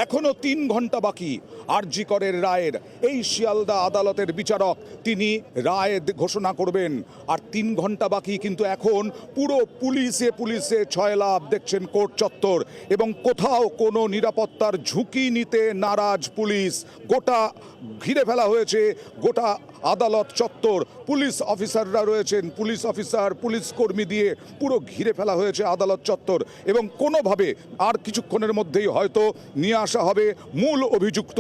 এখনো 3 ঘন্টা বাকি আরজি করের রায়ের। এই শিয়ালদা আদালতের বিচারক তিনি রায় ঘোষণা করবেন, আর 3 ঘন্টা বাকি। কিন্তু এখন পুরো পুলিশে ছয়লাভ দেখছেন কোর্ট চত্বর, এবং কোথাও কোনো নিরাপত্তার ঝুঁকি নিতে নারাজ পুলিশ। গোটা ঘিরে ফেলা হয়েছে গোটা আদালত চত্বর। পুলিশ অফিসাররা রয়েছেন, পুলিশ অফিসার পুলিশ কর্মী দিয়ে পুরো ঘিরে ফেলা হয়েছে আদালত চত্বর, এবং কোনোভাবে আর কিছুক্ষণের মধ্যেই হয়তো নিয়ে আসা হবে মূল অভিযুক্ত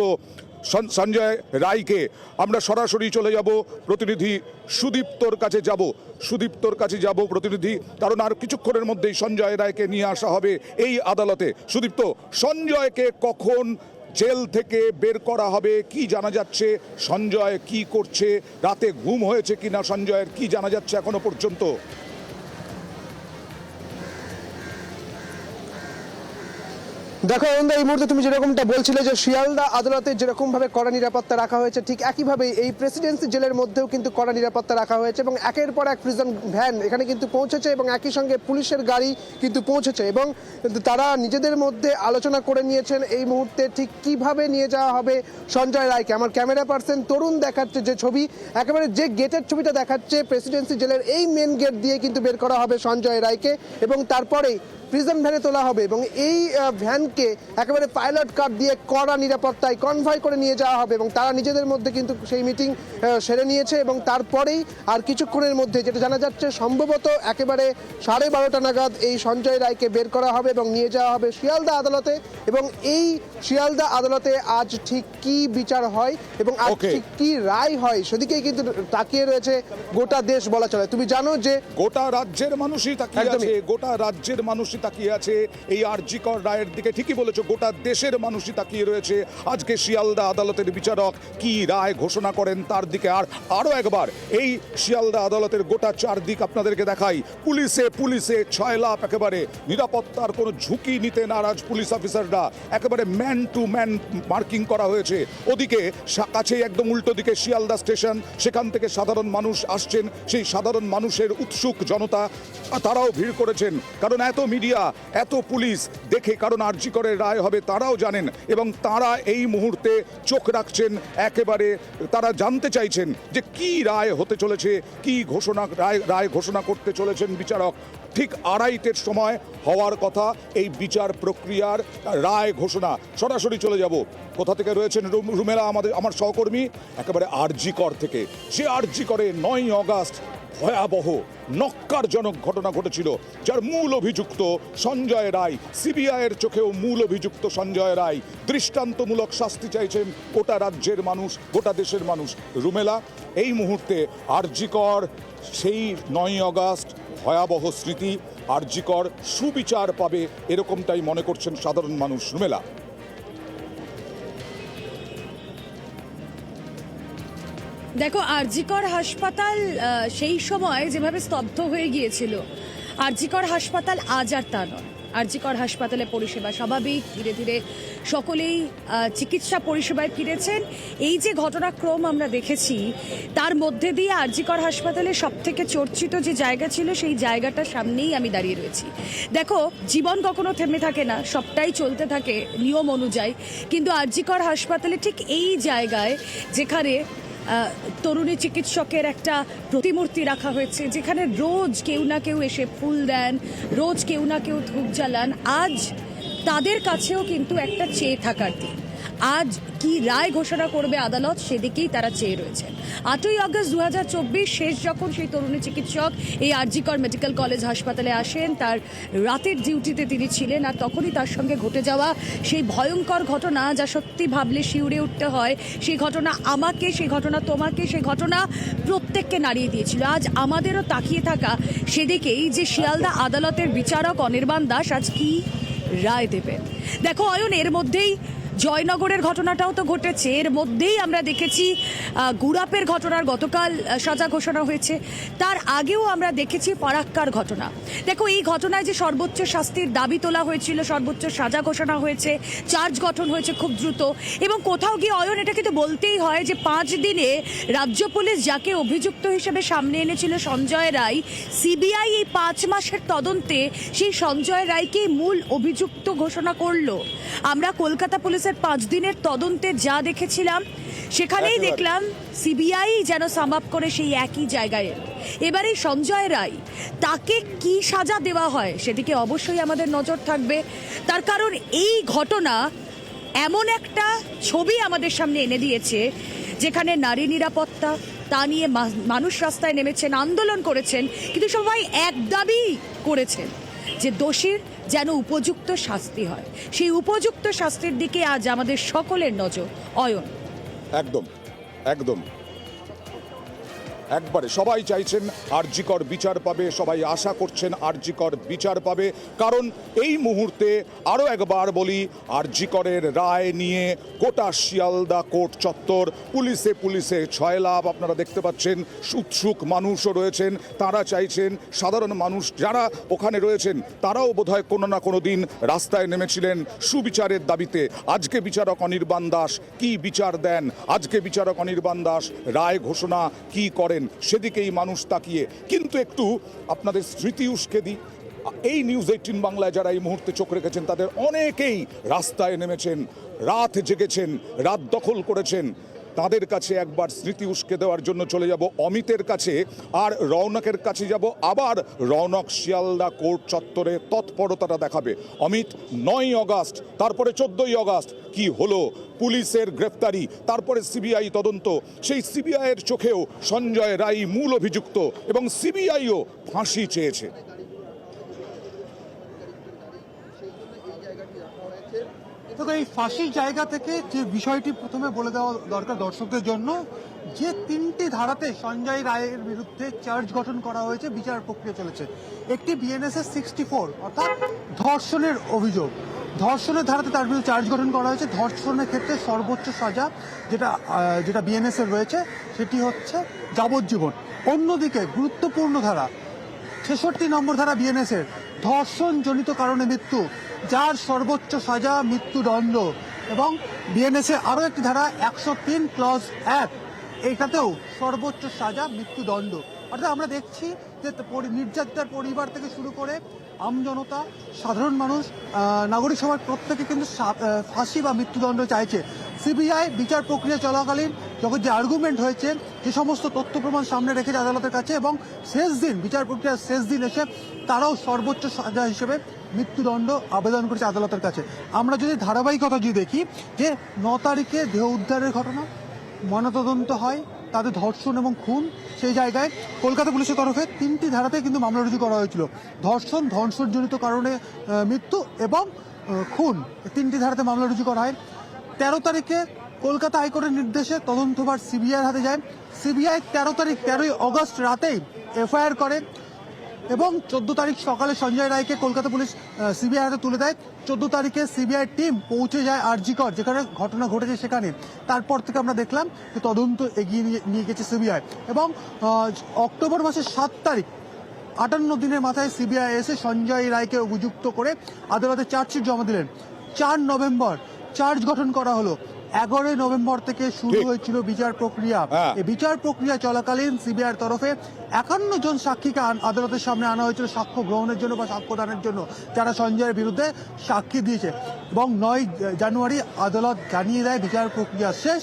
সঞ্জয় রায়কে। আমরা সরাসরি চলে যাব প্রতিনিধি সুদীপ্তর কাছে যাব প্রতিনিধি, কারণ আর কিছুক্ষণের মধ্যেই সঞ্জয় রায়কে নিয়ে আসা হবে এই আদালতে। সুদীপ্ত, সঞ্জয়কে কখন জেল থেকে বের করা হবে, কি জানা যাচ্ছে? সঞ্জয় কি করছে, রাতে ঘুম হয়েছে কিনা সঞ্জয়ের, কি জানা যাচ্ছে এখনো পর্যন্ত? দেখো অরুণ, এই মুহূর্তে তুমি যেরকমটা বলছিলে যে শিয়ালদা আদালতে যেরকম ভাবে কড়া নিরাপত্তা রাখা হয়েছে, ঠিক একইভাবে এই প্রেসিডেন্সি জেলের মধ্যেও কিন্তু কড়া নিরাপত্তা রাখা হয়েছে, এবং একের পর এক প্রিজন ভ্যান এখানে কিন্তু পৌঁছেছে, এবং একই সঙ্গে পুলিশের গাড়ি কিন্তু পৌঁছেছে, এবং তারা নিজেদের মধ্যে আলোচনা করে নিয়েছেন এই মুহূর্তে ঠিক কিভাবে নিয়ে যাওয়া হবে সঞ্জয় রায়কে। আমার ক্যামেরা পার্সন তরুণ দেখাচ্ছে যে ছবি, একেবারে যে গেটের ছবিটা দেখাচ্ছে, প্রেসিডেন্সি জেলের এই মেন গেট দিয়ে কিন্তু বের করা হবে সঞ্জয় রায়কে, এবং তারপরেই প্রিজন ভ্যানে তোলা হবে, এবং এই ভ্যানকে একেবারে পাইলট কার দিয়ে কড়া নিরাপত্তায় কনভয় করে নিয়ে যাওয়া হবে, এবং তারা নিজেদের মধ্যে কিন্তু সেই মিটিং সেরে নিয়েছে, এবং তারপরেই আর কিছুক্ষণের মধ্যে যেটা জানা যাচ্ছে সম্ভবত একেবারে 12:30 নাগাদ এই সঞ্জয় রায়কে বের করা হবে এবং নিয়ে যাওয়া হবে শিয়ালদা আদালতে। এবং এই শিয়ালদা আদালতে আজ ঠিক কি বিচার হয় এবং আজ ঠিক কি রায় হয় সেদিকেই কিন্তু তাকিয়ে রয়েছে গোটা দেশ বলা চলে। তুমি জানো যে গোটা রাজ্যের মানুষই তাকিয়ে আছে এই আরজি কর রায়ের দিকে। ঠিকই বলেছো, গোটা দেশের মানুষই তাকিয়ে রয়েছে আজকে শিয়ালদা আদালতের বিচারক কি রায় ঘোষণা করেন তার দিকে। আর আরো একবার এই শিয়ালদা আদালতের গোটা চারদিক আপনাদেরকে দেখাই। পুলিশে ছয়লাভ, একেবারে নিরাপত্তার কোনো ঝুঁকি নিতে নারাজ পুলিশ অফিসাররা, একেবারে ম্যান টু ম্যান মার্কিং করা হয়েছে। ওদিকে কাছেই একদম উল্টো দিকে শিয়ালদা স্টেশন, সেখান থেকে সাধারণ মানুষ আসছেন, সেই সাধারণ মানুষের উৎসুক জনতা, তারাও ভিড় করেছেন, কারণ এত মিডিয়া এত পুলিশ দেখে, কারণ আরজি করের রায় হবে তারাও জানেন, এবং তারা এই মুহূর্তে চোখ রাখছেন, একেবারে তারা জানতে চাইছেন যে কি রায় হতে চলেছে, কি রায় ঘোষণা করতে চলেছেন বিচারক। ঠিক 2:30-এর সময় হওয়ার কথা এই বিচার প্রক্রিয়ার রায় ঘোষণা। সরাসরি চলে যাব, কোথা থেকে রয়েছেন রুমেলা আমার সহকর্মী, একেবারে আরজি কর থেকে। সে আরজি করে 9 অগাস্ট ভয়াবহ নক্কারজনক ঘটনা ঘটেছিল, যার মূল অভিযুক্ত সঞ্জয় রায়। সিবিআইয়ের চোখেও মূল অভিযুক্ত সঞ্জয় রায়। দৃষ্টান্তমূলক শাস্তি চাইছেন গোটা রাজ্যের মানুষ, গোটা দেশের মানুষ। রুমেলা, এই মুহূর্তে আরজি কর, সেই 9 অগাস্ট ভয়াবহ স্মৃতি, আরজি কর সুবিচার পাবে এরকমটাই মনে করছেন সাধারণ মানুষ। রুমেলা, দেখো, আরজিকর হাসপাতাল সেই সময় যেভাবে স্তব্ধ হয়ে গিয়েছিল, আরজিকর হাসপাতাল আজ আর তা নয়। আরজিকর হাসপাতালে পরিষেবা স্বাভাবিক, ধীরে ধীরে সকলেই চিকিৎসা পরিষেবায় ফিরেছেন। এই যে ঘটনাক্রম আমরা দেখেছি, তার মধ্যে দিয়ে আরজিকর হাসপাতালে সবথেকে চর্চিত যে জায়গা ছিল, সেই জায়গাটার সামনেই আমি দাঁড়িয়ে রয়েছি। দেখো, জীবন কখনো থেমে থাকে না, সবটাই চলতে থাকে নিয়ম অনুযায়ী, কিন্তু আরজিকর হাসপাতালে ঠিক এই জায়গায় যেখানে তরুণী চিকিৎসকের একটা প্রতিমূর্তি রাখা হয়েছে, যেখানে রোজ কেউ না কেউ এসে ফুল দেন, রোজ কেউ না কেউ ধূপ জ্বালান, আজ তাদের কাছেও কিন্তু একটা চেয়ে থাকার দিন। আজ কি রায় ঘোষণা করবে আদালত, সেদিকেই তারা চেয়ে রয়েছেন। 8ই অগস্ট 2024 শেষ যখন সেই তরুণী চিকিৎসক এই আরজিকর মেডিকেল কলেজ হাসপাতালে আসেন, তার রাতের ডিউটিতে তিনি ছিলেন, আর তখনই তার সঙ্গে ঘটে যাওয়া সেই ভয়ঙ্কর ঘটনা, যা সত্যি ভাবলে শিউরে উঠতে হয়। সেই ঘটনা আমাকে, সেই ঘটনা তোমাকে, সেই ঘটনা প্রত্যেককে নাড়িয়ে দিয়েছিল। আজ আমাদেরও তাকিয়ে থাকা সেদিকেই যে শিয়ালদা আদালতের বিচারক অনির্বাণ দাস আজ কি রায় দেবেন। দেখো অয়ন, এর মধ্যেই জয়নগরের ঘটনাটাও তো ঘটেছে, এর মধ্যেই আমরা দেখেছি গুড়াপের ঘটনার গতকাল সাজা ঘোষণা হয়েছে, তার আগেও আমরা দেখেছি ফারাক্কার ঘটনা। দেখো, এই ঘটনায় যে সর্বোচ্চ শাস্তির দাবি তোলা হয়েছিল, সর্বোচ্চ সাজা ঘোষণা হয়েছে, চার্জ গঠন হয়েছে খুব দ্রুত, এবং কোথাও গিয়ে অয়ন এটা কিন্তু বলতেই হয় যে 5 দিনে রাজ্য পুলিশ যাকে অভিযুক্ত হিসেবে সামনে এনেছিল সঞ্জয় রায়, সিবিআই এই 5 মাসের তদন্তে সেই সঞ্জয় রায়কে মূল অভিযুক্ত ঘোষণা করলো। আমরা কলকাতা পুলিশের পুলিশের 5 দিনের তদন্তে যা দেখেছিলাম সেখানেই একেবারে। দেখলাম সিবিআই যেন সাম আপ করে সেই একই জায়গায় এলো। এবারে সঞ্জয় রায় তাকে কি সাজা দেওয়া হয় সেদিকে অবশ্যই আমাদের নজর থাকবে, তার কারণ এই ঘটনা এমন একটা ছবি আমাদের সামনে এনে দিয়েছে যেখানে নারী নিরাপত্তা তা নিয়ে মানুষ রাস্তায় নেমেছেন, আন্দোলন করেছেন, কিন্তু সবাই এক দাবি করেছেন যে দোষীর যেন উপযুক্ত শাস্তি হয়। সেই উপযুক্ত শাস্তির দিকে আজ আমাদের সকলের নজর। অয়ন, একদম একদম একবারে সবাই চাইছেন আরজিকর বিচার পাবে, সবাই আশা করছেন আরজিকর বিচার পাবে, কারণ এই মুহূর্তে আরও একবার বলি আরজিকরের রায় নিয়ে গোটা শিয়ালদা কোর্ট চত্বর পুলিশে পুলিশে ছয়লাভ। আপনারা দেখতে পাচ্ছেন উৎসুক মানুষও রয়েছেন, তারা চাইছেন, সাধারণ মানুষ যারা ওখানে রয়েছেন তারাও বোধহয় কোনো না কোনো দিন রাস্তায় নেমেছিলেন সুবিচারের দাবিতে। আজকে বিচারক অনির্বাণ দাস কি বিচার দেন, আজকে বিচারক অনির্বাণ দাস রায় ঘোষণা কি করেন সেদিকেই মানুষ তাকিয়ে। কিন্তু একটু আপনাদের স্মৃতি উস্কে দিই, এই নিউজ 18 বাংলায় যারা এই মুহূর্তে চোখ রেখেছেন তাদের অনেকেই রাস্তায় নেমেছেন, রাত জেগেছেন, রাত দখল করেছেন। তাদের কাছে একবার স্মৃতি উস্কে দেওয়ার জন্য চলে যাব অমিতের কাছে, আর রৌনকের কাছে যাব। আবার রৌনক শিয়ালদা কোর্ট চত্বরে তৎপরতাটা দেখাবে। অমিত, 9ই অগাস্ট, তারপরে 14ই অগাস্ট কি হলো, পুলিশের গ্রেফতারি, তারপরে সিবিআই তদন্ত, সেই সিবিআইয়ের চোখেও সঞ্জয় রায় মূল অভিযুক্ত এবং সিবিআইও ফাঁসি চেয়েছে। দেখো, এই ফাঁসির জায়গা থেকে যে বিষয়টি প্রথমে বলে দেওয়া দরকার দর্শকদের জন্য, যে 3টি ধারাতে সঞ্জয় রায়ের বিরুদ্ধে চার্জ গঠন করা হয়েছে, বিচার প্রক্রিয়া চলেছে। একটি বিএনএসএস 64 অর্থাৎ ধর্ষণের অভিযোগ, ধর্ষণের ধারাতে তার বিরুদ্ধে চার্জ গঠন করা হয়েছে। ধর্ষণের ক্ষেত্রে সর্বোচ্চ সাজা যেটা বিএনএসের রয়েছে সেটি হচ্ছে যাবজ্জীবন। অন্যদিকে গুরুত্বপূর্ণ ধারা 66 নম্বর ধারা বিএনএসের, ধর্ষণজনিত কারণে মৃত্যু, যার সর্বোচ্চ সাজা মৃত্যুদণ্ড। এবং বিএনএসে আরও একটি ধারা 103 ক্লজ 1, এইটাতেও সর্বোচ্চ সাজা মৃত্যুদণ্ড। অর্থাৎ আমরা দেখছি যে নির্যাতিতার পরিবার থেকে শুরু করে আমজনতা, সাধারণ মানুষ, নাগরিক সমাজ প্রত্যেকে কিন্তু ফাঁসি বা মৃত্যুদণ্ড চাইছে। সিবিআই বিচার প্রক্রিয়া চলাকালীন যখন যে আর্গুমেন্ট হয়েছে, যে সমস্ত তথ্য প্রমাণ সামনে রেখেছে আদালতের কাছে, এবং শেষ দিন বিচার প্রক্রিয়ার শেষ দিন এসে তারাও সর্বোচ্চ সাজা হিসেবে মৃত্যুদণ্ড আবেদন করেছে আদালতের কাছে। আমরা যদি ধারাবাহিকতা যদি দেখি যে 9 তারিখে দেহ উদ্ধারের ঘটনা, ময়নাতদন্ত হয়, তাদের ধর্ষণ এবং খুন, সেই জায়গায় কলকাতা পুলিশের তরফে 3টি ধারাতে কিন্তু মামলা রুজু করা হয়েছিল। ধর্ষণ, ধর্ষণজনিত কারণে মৃত্যু এবং খুন, 3টি ধারাতে মামলা রুজু করা হয়। 13 তারিখে কলকাতা হাইকোর্টের নির্দেশে তদন্তভার সিবিআইয়ের হাতে যায়। সিবিআই 13ই অগস্ট রাতেই এফআইআর করে এবং 14 তারিখ সকালে সঞ্জয় রায়কে কলকাতা পুলিশ সিবিআই হাতে তুলে দেয়। 14 তারিখে সিবিআই টিম পৌঁছে যায় আরজিকর, যেখানে ঘটনা ঘটেছে সেখানে। তারপর থেকে আমরা দেখলাম যে তদন্ত এগিয়ে নিয়ে গেছে সিবিআই, এবং অক্টোবর মাসের 7 তারিখ 58 দিনের মাথায় সিবিআই এসে সঞ্জয় রায়কে অভিযুক্ত করে আদালতে চার্জশিট জমা দিলেন। 4 নভেম্বর চার্জ গঠন করা হলো। 11 নভেম্বর থেকে শুরু হয়েছিল বিচার প্রক্রিয়া। এই বিচার প্রক্রিয়া চলাকালীন সিবিআইয়ের তরফে 51 জন সাক্ষীকে আদালতের সামনে আনা হয়েছিল সাক্ষ্য গ্রহণের জন্য বা সাক্ষ্যদানের জন্য, যারা সঞ্জয়ের বিরুদ্ধে সাক্ষী দিয়েছে। এবং 9 জানুয়ারি আদালত জানিয়ে দেয় বিচার প্রক্রিয়া শেষ।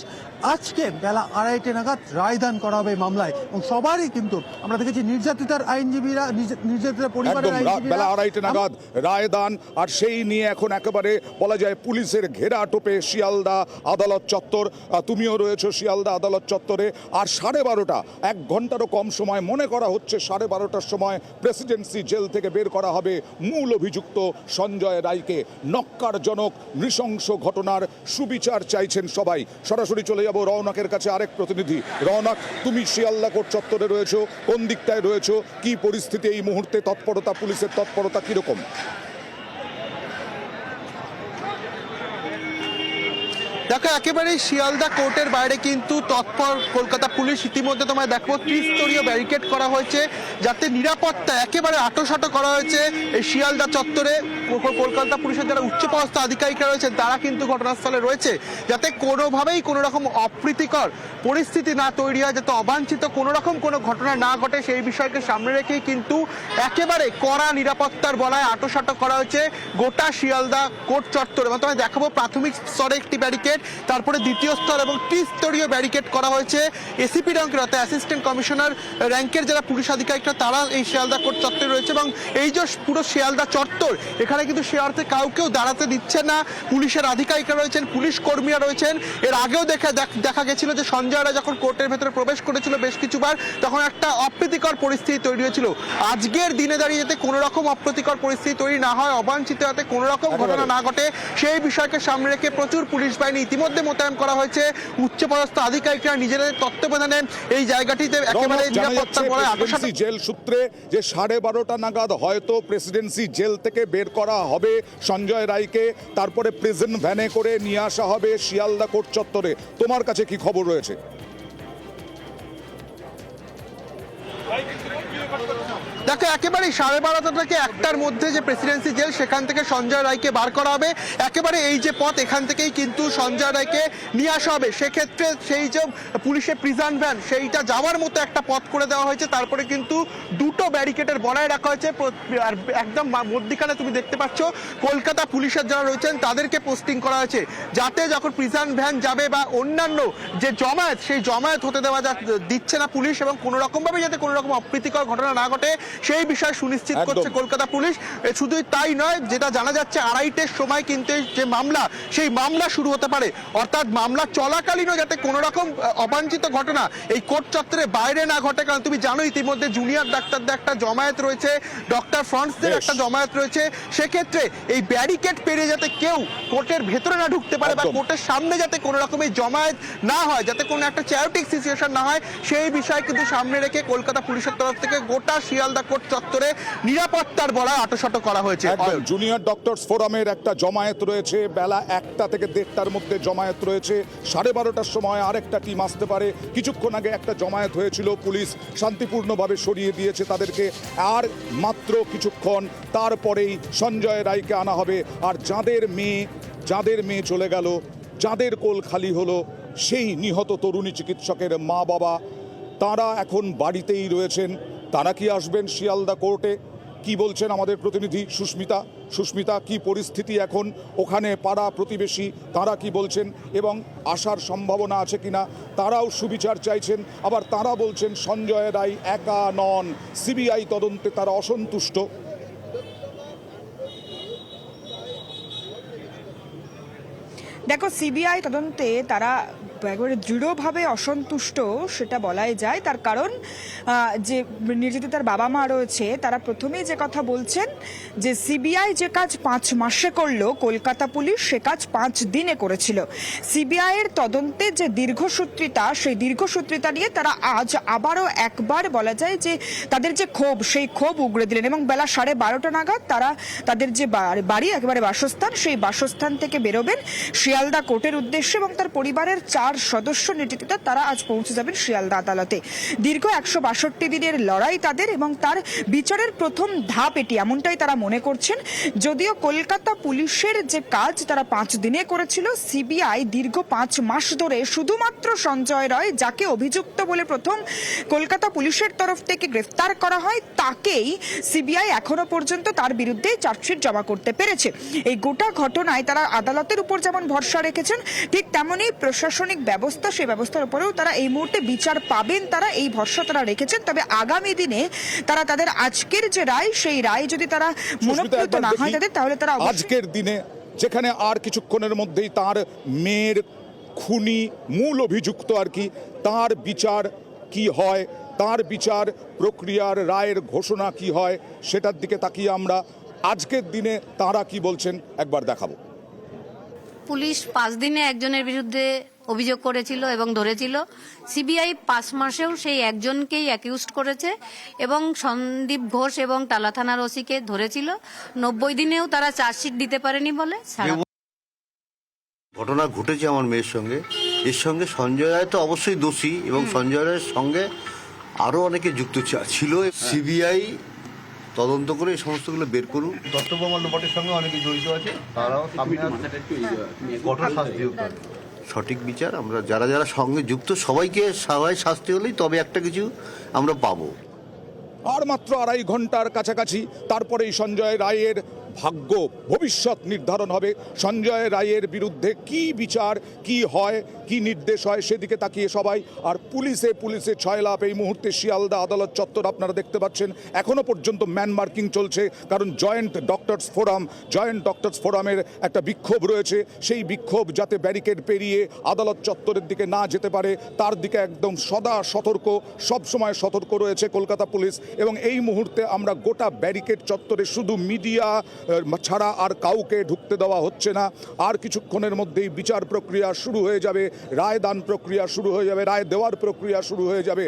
আজকে বেলা 2:30 নাগাদ রায়দান করা হবে মামলায়। এবং সবারই কিন্তু আমরা দেখেছি নির্যাতিতার আইনজীবীরা, নির্যাতিতার পরিবারের আইনজীবীরা বেলা 2:30 নাগাদ রায়দান, আর সেই নিয়ে এখন একেবারে বলা যায় পুলিশের ঘেরা টোপে শিয়ালদা আদালত চত্বর। তুমিও রয়েছো শিয়ালদা আদালত চত্বরে। আর 12:30, 1 ঘন্টারও কম সময়, মনে করা হচ্ছে 12:30টার সময় প্রেসিডেন্সি জেল থেকে বের করা হবে মূল অভিযুক্ত সঞ্জয় রায়কে। নক্কারজনক নৃশংস ঘটনার সুবিচার চাইছেন সবাই। সরাসরি চলে যাব রৌনকের কাছে, আরেক প্রতিনিধি। রৌনক, তুমি শিয়ালদা কোর্ট চত্বরে রয়েছো, কোন দিকটায় রয়েছো, কি পরিস্থিতি এই মুহূর্তে, তৎপরতা, পুলিশের তৎপরতা কিরকম? দেখো একেবারেই শিয়ালদা কোর্টের বাইরে কিন্তু তৎপর কলকাতা পুলিশ। ইতিমধ্যে তোমায় দেখো ত্রিস্তরীয় ব্যারিকেড করা হয়েছে যাতে নিরাপত্তা একেবারে আঁটোসাঁটো করা হয়েছে এই শিয়ালদা চত্বরে। কলকাতা পুলিশের যারা উচ্চপদস্থ আধিকারিকরা রয়েছেন তারা কিন্তু ঘটনাস্থলে রয়েছে যাতে কোনোভাবেই কোনো রকম অপ্রীতিকর পরিস্থিতি না তৈরি হয়, যাতে অবাঞ্ছিত কোনো রকম কোনো ঘটনা না ঘটে সেই বিষয়কে সামনে রেখেই কিন্তু একেবারে কড়া নিরাপত্তার বলায় আঁটোসাঁটো করা হয়েছে গোটা শিয়ালদা কোর্ট চত্বরে। এবং তোমায় দেখাবো প্রাথমিক স্তরে একটি ব্যারিকেড, তারপরে দ্বিতীয় স্তর এবং ত্রিস্তরীয় ব্যারিকেড করা হয়েছে। এসিপি র্যাঙ্কের অর্থাৎ অ্যাসিস্ট্যান্ট কমিশনার র্যাঙ্কের যারা পুলিশ আধিকারিকরা তারা এই শিয়ালদা কোর্ট চত্বরে রয়েছে। এবং এই যে পুরো শিয়ালদা চত্বর, এখানে কিন্তু সে অর্থে কাউকেও দাঁড়াতে দিচ্ছে না। পুলিশের আধিকারিকরা রয়েছেন, পুলিশ কর্মীরা রয়েছেন। এর আগেও দেখা গেছিল যে সঞ্জয় রায় যখন কোর্টের ভেতরে প্রবেশ করেছিল বেশ কিছুবার, তখন একটা অপ্রীতিকর পরিস্থিতি তৈরি হয়েছিল। আজকের দিনে দাঁড়িয়ে যাতে কোনো রকম অপ্রীতিকর পরিস্থিতি তৈরি না হয়, অবাঞ্ছিত যাতে কোনো রকম ঘটনা না ঘটে সেই বিষয়কে সামনে রেখে প্রচুর পুলিশ বাহিনী ইতিমধ্যে মোতায়েন করা হয়েছে। উচ্চপদস্থ আধিকারিকরা নিজেদের তত্ত্বাবধানে এই জায়গাটিতে একেবারে নিরাপত্তা বলায় আঁটোসাঁটো। জেল সূত্রে যে 12:30 নাগাদ হয়তো প্রেসিডেন্সি জেল থেকে বের করা হবে সঞ্জয় রায়কে, তারপরে প্রিজন ভ্যানে করে নিয়ে আসা হবে শিয়ালদা কোর্ট চত্বরে। তোমার কাছে কি খবর রয়েছে? দেখো একেবারে 12:30 থেকে 1টার মধ্যে যে প্রেসিডেন্সি জেল সেখান থেকে সঞ্জয় রায়কে বার করা হবে। একেবারে এই যে পথ এখান থেকেই কিন্তু সঞ্জয় রায়কে নিয়ে আসা হবে। সেক্ষেত্রে সেই যে পুলিশের প্রিজন ভ্যান সেইটা যাওয়ার মতো একটা পথ করে দেওয়া হয়েছে। তারপরে কিন্তু দুটো ব্যারিকেডের বনায় রাখা হয়েছে। আর একদম মধ্যিখানে তুমি দেখতে পাচ্ছ কলকাতা পুলিশের যারা রয়েছেন তাদেরকে পোস্টিং করা হয়েছে যাতে যখন প্রিজন ভ্যান যাবে বা অন্যান্য যে জমায়েত সেই জমায়েত হতে দেওয়া দিচ্ছে না পুলিশ, এবং কোনো রকমভাবে যাতে কোনো রকম অপ্রীতিকর ঘটনা না ঘটে সেই বিষয় সুনিশ্চিত করছে কলকাতা পুলিশ। শুধুই তাই নয়, যেটা জানা যাচ্ছে 2:30টার সময় কিন্তু যে মামলা সেই মামলা শুরু হতে পারে, অর্থাৎ মামলা চলাকালীনও যাতে কোনো রকম অবাঞ্ছিত ঘটনা এই কোর্ট চত্বরে বাইরে না ঘটে। কারণ তুমি জানো ইতিমধ্যে জুনিয়র ডাক্তারদের একটা জমায়েত রয়েছে, ডক্টর ফ্রন্টসদের একটা জমায়েত রয়েছে। সেক্ষেত্রে এই ব্যারিকেড পেরিয়ে যাতে কেউ কোর্টের ভেতরে না ঢুকতে পারে বা কোর্টের সামনে যাতে কোনো রকমের জমায়েত না হয়, যাতে কোনো একটা চ্যাওটিক সিচুয়েশন না হয় সেই বিষয় কিন্তু সামনে রেখে কলকাতা পুলিশের তরফ থেকে গোটা শিয়ালদা কোর্ট চত্বরে নিরাপত্তার বলা আঁটোসাঁটো করা হয়েছে। জুনিয়র ডক্টরস ফোরামের একটা জমায়েত রয়েছে, বেলা 1টা থেকে 1:30টার মধ্যে জমায়েত রয়েছে। 12:30টার সময় আরেকটা টিম আসতে পারে। কিছুক্ষণ আগে একটা জমায়েত হয়েছিল, পুলিশ শান্তিপূর্ণভাবে সরিয়ে দিয়েছে তাদেরকে। আর মাত্র কিছুক্ষণ তারপরেই সঞ্জয় রায়কে আনা হবে। আর যাদের মেয়ে চলে গেল, যাদের কোল খালি হলো, সেই নিহত তরুণী চিকিৎসকের মা বাবা তারা এখন বাড়িতেই রয়েছেন। তারা কি আসবেন শিয়ালদা কোর্টে? কি বলছেন আমাদের প্রতিনিধি সুস্মিতা, কি পরিস্থিতি এখন ওখানে? পাড়া প্রতিবেশী তারা কি বলছেন এবং আসার সম্ভাবনা আছে কিনা? তারাও সুবিচার চাইছেন। আবার তারা বলছেন সঞ্জয় রায় একা নন, সিবিআই তদন্তে তারা অসন্তুষ্ট। দেখো, সিবিআই তদন্তে তারা একেবারে দৃঢ়ভাবে অসন্তুষ্ট সেটা বলাই যায়। তার কারণ যে নির্যাতিতার বাবা মা রয়েছে তারা প্রথমেই যে কথা বলছেন যে সিবিআই যে কাজ 5 মাসে করলো কলকাতা পুলিশ সে কাজ 5 দিনে করেছিল। সিবিআই এর তদন্তে যে দীর্ঘসূত্রিতা সেই দীর্ঘসূত্রিতা নিয়ে তারা আজ আবারও একবার বলা যায় যে তাদের যে ক্ষোভ সেই ক্ষোভ উগড়ে দিলেন এবং বেলা 12:30 নাগাদ তারা তাদের যে বাড়ি একেবারে বাসস্থান সেই বাসস্থান থেকে বেরোবেন শিয়ালদা কোর্টের উদ্দেশ্যে এবং তার পরিবারের 4 সদস্য নির্যাতিতা তারা আজ পৌঁছে যাবেন শিয়ালদা আদালতে। দীর্ঘ 162 দিনের লড়াই তাদের এবং তার বিচারের প্রথম ধাপ এটি এমনটাই তারা মনে করছেন। যদিও কলকাতা পুলিশের যে কাজ তারা 5 দিনে করেছিল, সিবিআই দীর্ঘ 5 মাস ধরে শুধুমাত্র সঞ্জয় রায় যাকে অভিযুক্ত বলে প্রথম কলকাতা পুলিশের তরফ থেকে গ্রেফতার করা হয় তাকেই সিবিআই এখনো পর্যন্ত তার বিরুদ্ধে চার্জশিট জমা করতে পেরেছে। এই গোটা ঘটনায় তারা আদালতের উপর যেমন ভরসা রেখেছেন ঠিক তেমনই প্রশাসনিক ব্যবস্থা সেই ব্যবস্থার উপরেও তারা এই মুহূর্তে বিচার পাবেন, তারা এই ভরসা তারা রেখেছেন। তবে আগামী দিনে তারা তাদের আজকের যে রায় সেই রায় যদি তারা মনোনীত না হয় তাদের, তাহলে তারা আজকের দিনে যেখানে আর কিছুক্ষণের মধ্যেই তার মেয়ের খুনি মূল অভিযুক্ত আর কি, তার বিচার কি হয়, তার বিচার প্রক্রিয়ার রায়ের ঘোষণা কি হয় সেটার দিকে তাকিয়ে আমরা আজকের দিনে তারা কি বলছেন একবার দেখাবো। পুলিশ 5 দিনে একজনের বিরুদ্ধে অভিযোগ করেছিল এবং ধরেছিল। সিবিআই 5 মাসেও সেই একজনকেই অ্যাকিউজড করেছে এবং সন্দীপ ঘোষ এবং টালা থানার ওসিকে ধরেছিল। 90 দিনেও তারা চার্জশিট দিতে পারেনি বলে ঘটনা ঘটেছে আমার মেয়ের সঙ্গে, এর সঙ্গে সঞ্জয় রায় তো অবশ্যই দোষী এবং সঞ্জয় রায়ের সঙ্গে আরও অনেকে যুক্ত ছিল। সিবিআই তদন্ত করে এই সমস্তগুলো বের করুন। দত্তপ্রমাণ লোপাটের সঙ্গে অনেকে জড়িত আছে, তারাও কঠোর শাস্তি হোক। সঠিক বিচার আমরা যারা যারা সঙ্গে যুক্ত সবাই শাস্তি হলেই তবে একটা কিছু আমরা পাবো। আর মাত্র 2.5 ঘন্টার কাছাকাছি তারপরেই সঞ্জয় রায়ের ভাগ্য ভবিষ্যৎ নির্ধারণ হবে। সঞ্জয় রায়ের বিরুদ্ধে কি বিচার কি হয়, কি নির্দেশ হয় সেদিকে তাকিয়ে সবাই। আর পুলিশে ছয়লাপ এই মুহূর্তে শিয়ালদা আদালত চত্বর আপনারা দেখতে পাচ্ছেন। এখনো পর্যন্ত ম্যান মার্কিং চলছে, কারণ জয়েন্ট ডক্টরস ফোরামের একটা বিক্ষোভ রয়েছে। সেই বিক্ষোভ যাতে ব্যারিকেড পেরিয়ে আদালত চত্বরের দিকে না যেতে পারে তার দিকে একদম সদা সতর্ক, সবসময় সতর্ক রয়েছে কলকাতা পুলিশ। এবং এই মুহূর্তে আমরা গোটা ব্যারিকেড চত্বরে শুধু মিডিয়া ছাড়া আর কাউকে ঢুকতে দেওয়া হচ্ছে না। আর কিছুক্ষণের মধ্যেই বিচার প্রক্রিয়া শুরু হয়ে যাবে, রায় দান প্রক্রিয়া শুরু হয়ে যাবে, রায় দেওয়ার প্রক্রিয়া শুরু হয়ে যাবে।